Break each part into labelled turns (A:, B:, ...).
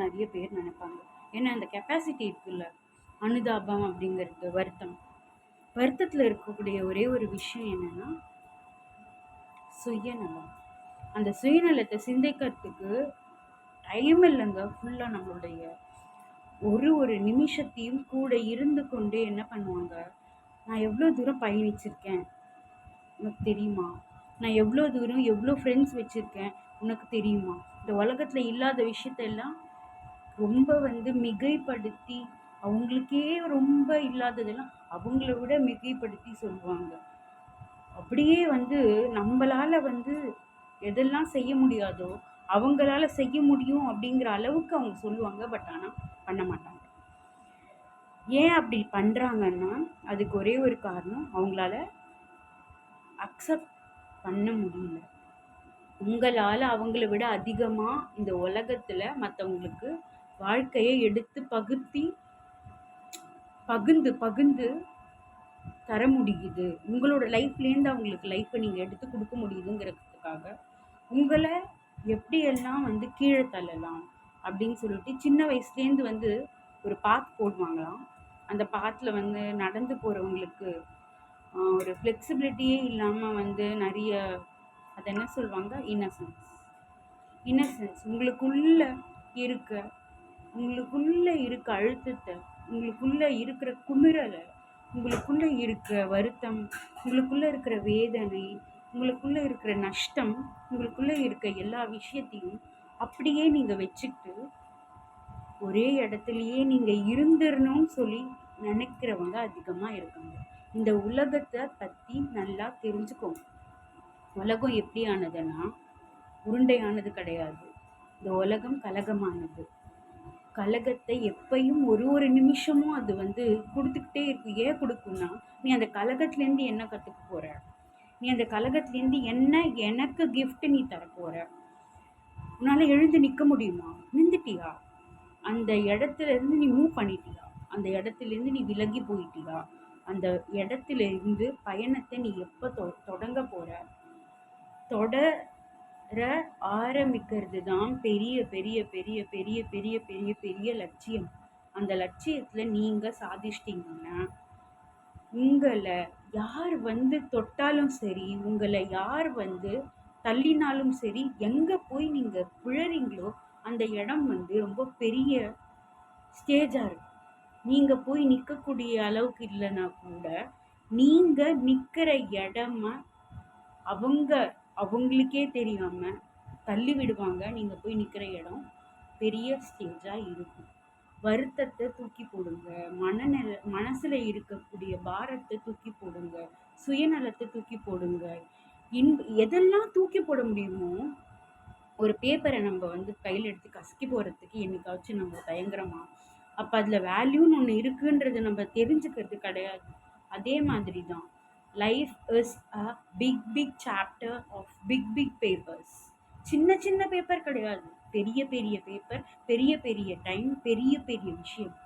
A: நிறைய பேர் நினைப்பாங்க. ஏன்னா அந்த கெப்பாசிட்டி இருக்குல்ல, அனுதாபம் அப்படிங்கிறது வருத்தம். வருத்தத்தில் இருக்கக்கூடிய ஒரே ஒரு விஷயம் என்னன்னா சுயநலம். அந்த சுயநலத்தை சிந்திக்கிறதுக்கு டைம் இல்லைங்க. ஃபுல்லாக நம்மளுடைய ஒரு ஒரு நிமிஷத்தையும் கூட இருந்து கொண்டே என்ன பண்ணுவாங்க, நான் எவ்வளோ தூரம் பயணிச்சிருக்கேன் உனக்கு தெரியுமா? நான் எவ்வளோ தூரம் எவ்வளோ ஃப்ரெண்ட்ஸ் வச்சுருக்கேன் உனக்கு தெரியுமா? இந்த உலகத்தில் இல்லாத விஷயத்தெல்லாம் ரொம்ப மிகைப்படுத்தி, அவங்களுக்கே ரொம்ப இல்லாததெல்லாம் அவங்கள விட மிகைப்படுத்தி சொல்லுவாங்க. அப்படியே நம்மளால எதெல்லாம் செய்ய முடியாதோ அவங்களால செய்ய முடியும் அப்படிங்கிற அளவுக்கு அவங்க சொல்லுவாங்க. பட் ஆனால் பண்ண மாட்டாங்க. ஏன் அப்படி பண்ணுறாங்கன்னா அதுக்கு ஒரே ஒரு காரணம், அவங்களால அக்செப்ட் பண்ண முடியல. உங்களால் அவங்கள விட அதிகமாக இந்த உலகத்தில் மற்றவங்களுக்கு வாழ்க்கையை எடுத்து பகிர்ந்து பகிர்ந்து தர முடியுது. உங்களோட லைஃப்லேருந்து அவங்களுக்கு லைஃப்பை நீங்கள் எடுத்து கொடுக்க முடியுதுங்கிறதுக்காக உங்களை எப்படியெல்லாம் கீழே தள்ளலாம் அப்படின்னு சொல்லிட்டு சின்ன வயசுலேருந்து ஒரு பாத் போடுவாங்களாம். அந்த பாத்தில் நடந்து போகிறவங்களுக்கு ஒரு ஃப்ளெக்சிபிலிட்டியே இல்லாமல் நிறைய அதை என்ன சொல்லுவாங்க, இன்னசென்ஸ் உங்களுக்குள்ள இருக்க அழுத்தத்தை, உங்களுக்குள்ள இருக்கிற குமிறலை, உங்களுக்குள்ள இருக்கிற வருத்தம், உங்களுக்குள்ள இருக்கிற வேதனை, உங்களுக்குள்ள இருக்கிற நஷ்டம், உங்களுக்குள்ள இருக்க எல்லா விஷயத்தையும் அப்படியே நீங்க வச்சுக்கிட்டு ஒரே இடத்துலயே நீங்க இருந்துடணும்னு சொல்லி நினைக்கிறவங்க அதிகமா இருக்காங்க. இந்த உலகத்தை பத்தி நல்லா தெரிஞ்சுக்கோங்க. உலகம் எப்படியானதுன்னா உருண்டையானது கிடையாது. இந்த உலகம் கலகமானது. கலகத்தை எப்பயும் ஒரு ஒரு நிமிஷமும் அது கொடுத்துக்கிட்டே இருக்கு. ஏன் கொடுக்கும்னா, நீ அந்த கலகத்துலேருந்து என்ன கற்றுக்க போற, நீ அந்த கலகத்துலேருந்து என்ன எனக்கு கிஃப்ட் நீ தரப்போற. உன்னால எழுந்து நிற்க முடியுமா? நின்றுட்டியா? அந்த இடத்துல இருந்து நீ மூவ் பண்ணிட்டியா? அந்த இடத்துல இருந்து நீ விலகி போயிட்டியா? அந்த இடத்துல இருந்து பயணத்தை நீ எப்போ தொடங்க போற? தொடர ஆரம்பிக்கிறது தான் பெரிய பெரிய பெரிய பெரிய பெரிய பெரிய பெரிய லட்சியம். அந்த லட்சியத்துல நீங்க சாதிச்சிட்டீங்கன்னா உங்களை யார் தொட்டாலும் சரி, உங்களை யார் தள்ளினாலும் சரி, எங்க போய் நீங்க விழறீங்களோ அந்த இடம் ரொம்ப பெரிய ஸ்டேஜா இருக்கும். நீங்க போய் நிற்கக்கூடிய அளவுக்கு இல்லைன்னா கூட நீங்க நிற்கிற இடமா அவங்களுக்கே தெரியாம தள்ளி விடுவாங்க. நீங்க போய் நிற்கிற இடம் பெரிய ஸ்டேஜா இருக்கும். வருத்தத்தை தூக்கி போடுங்க. மனசுல இருக்கக்கூடிய பாரத்தை தூக்கி போடுங்க. சுயநலத்தை தூக்கி போடுங்க. எதெல்லாம் தூக்கி போட முடியுமோ. ஒரு பேப்பரை நம்ம கையில் எடுத்து கசக்கி போகிறதுக்கு என்னைக்காச்சும் நம்ம தயங்குறோமா? அப்போ அதில் வேல்யூன்னு ஒன்று இருக்குன்றது நம்ம தெரிஞ்சுக்கிறது கிடையாது. அதே மாதிரி தான் life is a big chapter of big papers. சின்ன சின்ன பேப்பர் கிடையாது, பெரிய பெரிய பேப்பர், பெரிய பெரிய டைம், பெரிய பெரிய விஷயம்.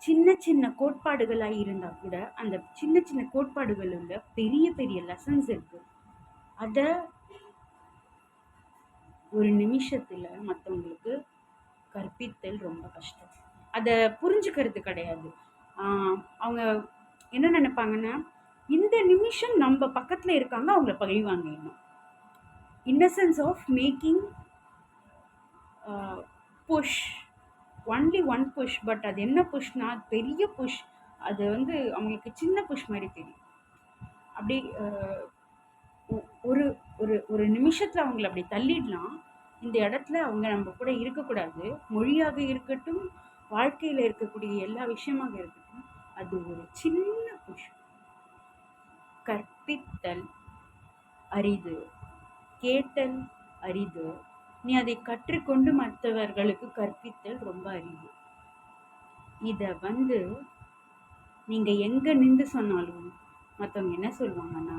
A: சின்ன சின்ன கோட்பாடுகளாக இருந்தால் கூட அந்த சின்ன சின்ன கோட்பாடுகளில் பெரிய பெரிய லெசன்ஸ் இருக்கு. அதை ஒரு நிமிஷத்தில் மற்றவங்களுக்கு கற்பித்தல் ரொம்ப கஷ்டம். அதை புரிஞ்சுக்கிறது கிடையாது. அவங்க என்ன நினைப்பாங்கன்னா, இந்த நிமிஷம் நம்ம பக்கத்தில் இருக்காங்க, அவங்கள பழிவாங்க. Innocence of making push, only one push. But அது என்ன புஷ்னா பெரிய புஷ். அது அவங்களுக்கு சின்ன புஷ் மாதிரி தெரியும். அப்படி ஒரு ஒரு ஒரு நிமிஷத்தில் அவங்கள அப்படி தள்ளிடலாம். இந்த இடத்துல அவங்க நம்ம கூட இருக்கக்கூடாது. மொழியாக இருக்கட்டும், வாழ்க்கையில் இருக்கக்கூடிய எல்லா விஷயமாக இருக்கட்டும், அது ஒரு சின்ன புஷ். கற்பித்தல் அரிது, கேட்டல் அரிது. நீ அதை கற்றுக்கொண்டு மற்றவர்களுக்கு கற்பித்தல் ரொம்ப அரிது. இதை நீங்க எங்க நின்று சொன்னாலும் மற்றவங்க என்ன சொல்லுவாங்கன்னா,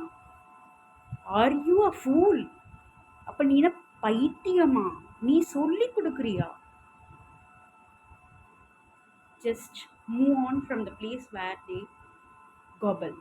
A: ஆர் யூ அ ஃபூல்? அப்ப நீ என்ன பைத்தியமா? நீ சொல்லி கொடுக்குறியா? Just move on from the place where they gobble.